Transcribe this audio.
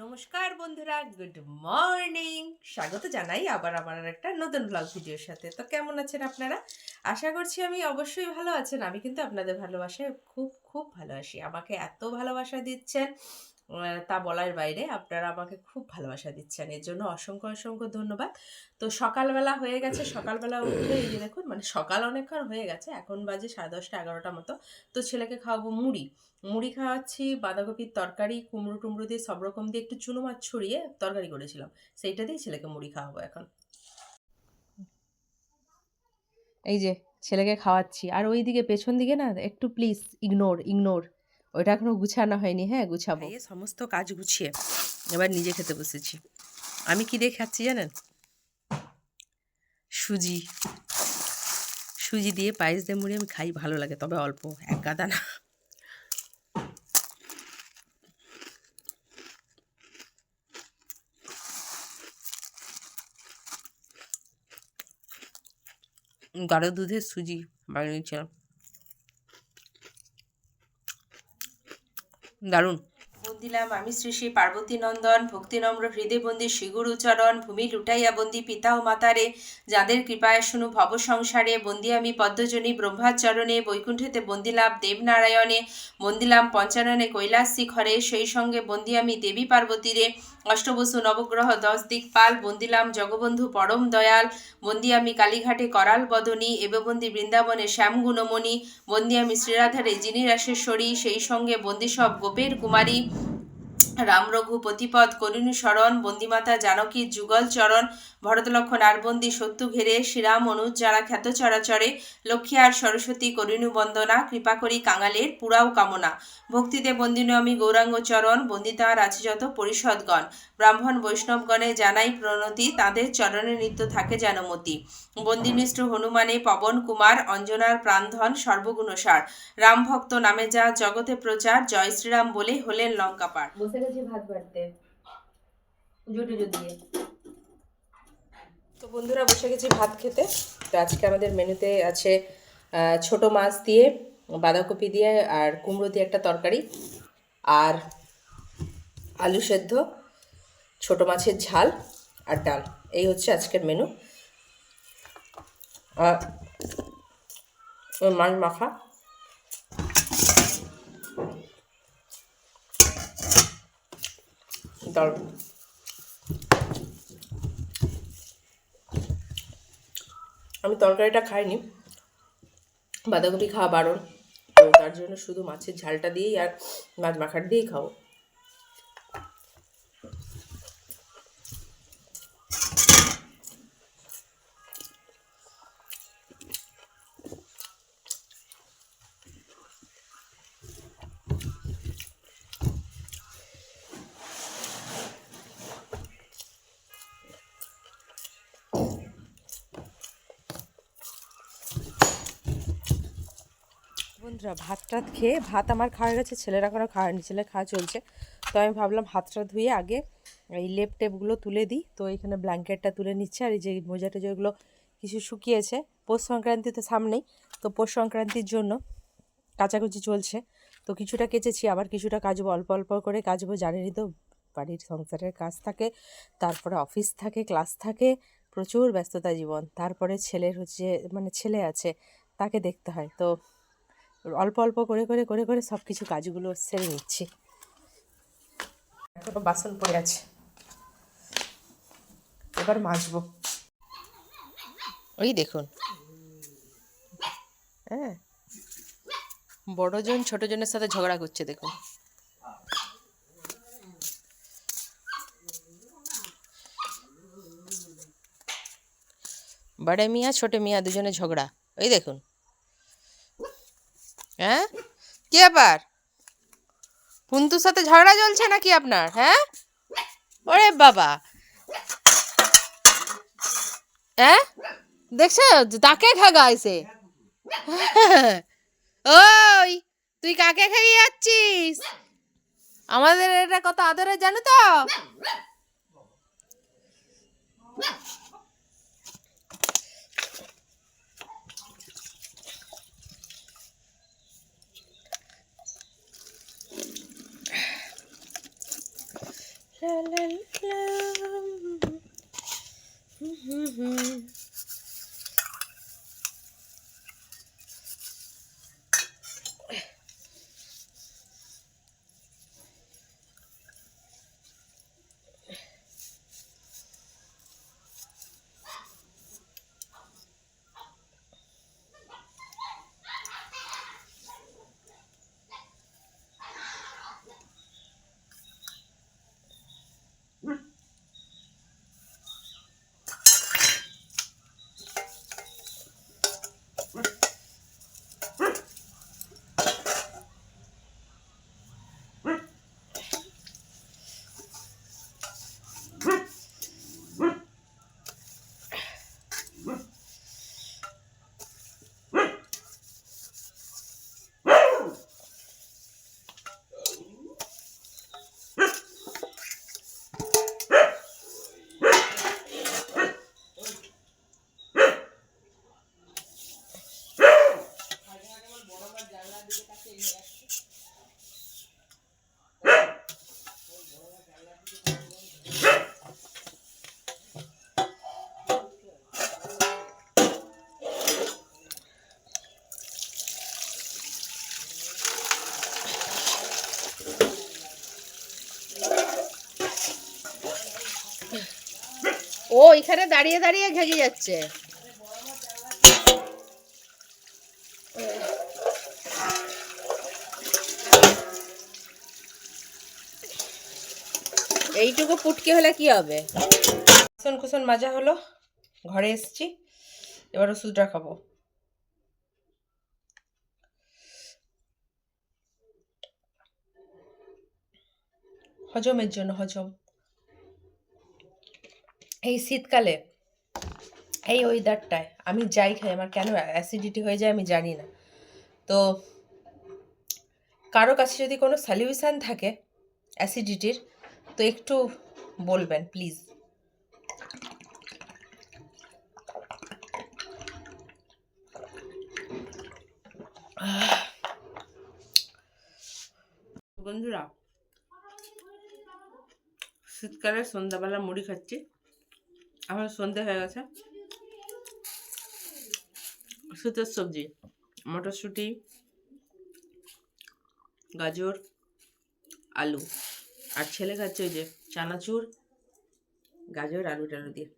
নমস্কার বন্ধুরা, good morning. স্বাগত জানাই আবার আমার একটা নতুন ব্লগ ভিডিওর সাথে। তো কেমন আছেন আপনারা? আশা করছি আমি অবশ্যই ভালো আছেন। আমি কিন্তু আপনাদের ভালোবাসায় খুব খুব ভালোবাসি। আমাকে এত ভালোবাসা দিচ্ছেন তা বলার বাইরে। আপনারা আমাকে খুব ভালোবাসা দিচ্ছেন, এর জন্য অসংখ্য অসংখ্য ধন্যবাদ। তো সকালবেলা হয়ে গেছে, সকালবেলা উঠে এই যে দেখুন, মানে সকাল অনেকক্ষণ হয়ে গেছে, এখন বাজে 10:30 11টা মতো। তো ছেলেকে খাওয়াবো মুড়ি। মুড়ি খাওয়াচ্ছি, বাঁধাকপির তরকারি, কুমড়ো টুমড়ো দিয়ে সব রকম দিয়ে একটু চুনো মাছ ছড়িয়ে তরকারি করেছিলাম, সেইটা দিয়ে ছেলেকে মুড়ি খাওয়াবো এখন। এই যে ছেলেকে খাওয়াচ্ছি, আর ওই দিকে পেছন দিকে না একটু প্লিজ ইগনোর ইগনোর, ওইটা এখনো গুছানো হয়নি, হ্যাঁ গুছাবো। এই সমস্ত কাজ গুছিয়ে এবার নিজে খেতে বসেছি। আমি কি দিয়ে খাচ্ছি জানেন? সুজি। সুজি দিয়ে পায়েস দিয়ে মুড়ি আমি খাই, ভালো লাগে, তবে অল্প, এক গাদা না। গাঢ় দুধের সুজি বানিয়েছিলাম, দারুণ। বন্দিলাম আমি শ্রী শ্রী পার্বতী নন্দন, ভক্তিনম্র হৃদয়বন্দী শ্রীগুরুচরণ, ভূমি লুটাইয়া বন্দি পিতা ও মাতারে, যাদের কৃপায় শুনু ভব সংসারে, বন্দি আমি পদ্মজনী ব্রহ্মাচরণে, বৈকুণ্ঠেতে বন্দিলাভ দেবনারায়ণে, বন্দিলাম পঞ্চাননে কৈলাস শিখরে, সেই সঙ্গে বন্দি আমি দেবী পার্বতীরে, অষ্টবসু নবগ্রহ 10 দিকপাল, বন্দিলাম জগবন্ধু পরম দয়াল, বন্দি আমি কালীঘাটে করাল বদনী, এবে বন্দি বৃন্দাবনে শ্যাম গুণমণি, বন্দি আমি শ্রীরাধারে যিনি রাসেশ্বরী, সেই সঙ্গে বন্দি সব গোপের কুমারী, রাম রঘুপতিপদ করুণী শরণ, বন্দিমাতা জানকীর যুগল চরণ, ভরত লক্ষণ আর বন্দি সত্যু ঘেরে, শ্রীরাম অনুজ যারা খ্যাত চরাচরে, লক্ষ্মী আর সরস্বতী করুণী বন্দনা, কৃপা করি কাঙালের পুরাও কামনা, ভক্তিতে বন্দিনু আমি গৌরাঙ্গ চরণ, বন্দিতার আছে যত পরিষদগণ, ব্রাহ্মণ বৈষ্ণবগণে জানাই প্রণতি, তাদের চরণে নিত্য থাকে যেন মতি, বন্দিনিষ্ঠ হনুমানে পবন কুমার, অঞ্জনার প্রাণধন সর্বগুণসার, রাম ভক্ত নামে যা জগতে প্রচার, জয় শ্রীরাম বলে হলেন লঙ্কা পার। বসে গেছি ভাত বাড়তে, পুজো টুজো দিয়ে। তো বন্ধুরা, বসে গেছি ভাত খেতে। তো আজকে আমাদের মেনুতে আছে ছোট মাছ দিয়ে, বাঁধাকপি দিয়ে আর কুমড়ো দিয়ে একটা তরকারি, আর আলু সেদ্ধ, ছোট মাছের ঝাল আর ডাল। এই হচ্ছে আজকের মেনু। আর মাছ মাখা। দারুণ। আমি তরকারিটা খাইনি, বাঁধাকপি খাওয়া বারণ, তো তার জন্য শুধু মাছের ঝালটা দিয়েই আর মাছ মাখার দিয়েই খাবো। বন্ধুরা, ভাত টাত খেয়ে, ভাত আমার খাওয়া গেছে, ছেলেরা এখনও খাওয়ানি, ছেলে খাওয়া চলছে। তো আমি ভাবলাম হাতটা ধুয়ে আগে এই লেপ টেপগুলো তুলে দিই। তো এখানে ব্ল্যাঙ্কেটটা তুলে নিচ্ছে, আর এই যে মোজা টোজাগুলো কিছু শুকিয়েছে, পৌষ সংক্রান্তি তো সামনেই, তো পৌষ সংক্রান্তির জন্য কাচাকুচি চলছে। তো কিছুটা কেচেছি, আবার কিছুটা কাচবো, অল্প অল্প করে কাচবো। জানেনই তো, বাড়ির সংসারের কাজ থাকে, তারপরে অফিস থাকে, ক্লাস থাকে, প্রচুর ব্যস্ততা জীবন। তারপরে ছেলের হচ্ছে, মানে ছেলে আছে, তাকে দেখতে হয়। তো অল্প অল্প করে করে করে করে সব কিছু কাজগুলো সেরে নিচ্ছি। এখনো বাসন পড়ে আছে, এবার মাজবো। ওই দেখুন, হ্যাঁ, বড়জন ছোটজনের সাথে ঝগড়া করছে, দেখুন। বড় মিয়া ছোট মিয়া দুজনে ঝগড়া, ওই দেখুন। হ্যাঁ, কি ব্যাপার? পুন্তুর সাথে ঝগড়া চলছে নাকি আপনার? হ্যাঁ, ওরে বাবা, হ্যাঁ দেখছো, তাকে খাগাইছে। ওই, তুই কাকে খাইয়ে যাচ্ছিস? আমাদের এটা কত আদরে, জানো তো? লা লা লা। ও এখানে দাঁড়িয়ে দাঁড়িয়ে ঘেগে যাচ্ছে। এইটুকু পুটকি হলে কি হবে? কুসন কুসন মাজা হলো, ঘরে এসছি, এবার ওষুধটা খাবো। হজমের জন্য, হজম। এই শীতকালে এই ওয়েদারটায় আমি যাই খাই আমার কেন অ্যাসিডিটি হয়ে যায় আমি জানি না। তো কারো কাছে যদি কোনো সলিউশন থাকে অ্যাসিডিটির তো একটু বলবেন প্লিজ। বন্ধুরা, শীতকালে সন্ধ্যাবেলা মুড়ি খাচ্ছি, আমার সন্ধে হয়ে গেছে। শীতের সবজি মটরশুঁটি, গাজর, আলু, আর ছেলে খাচ্ছে ওই যে চানাচুর, গাজর, আলু টালু দিয়ে।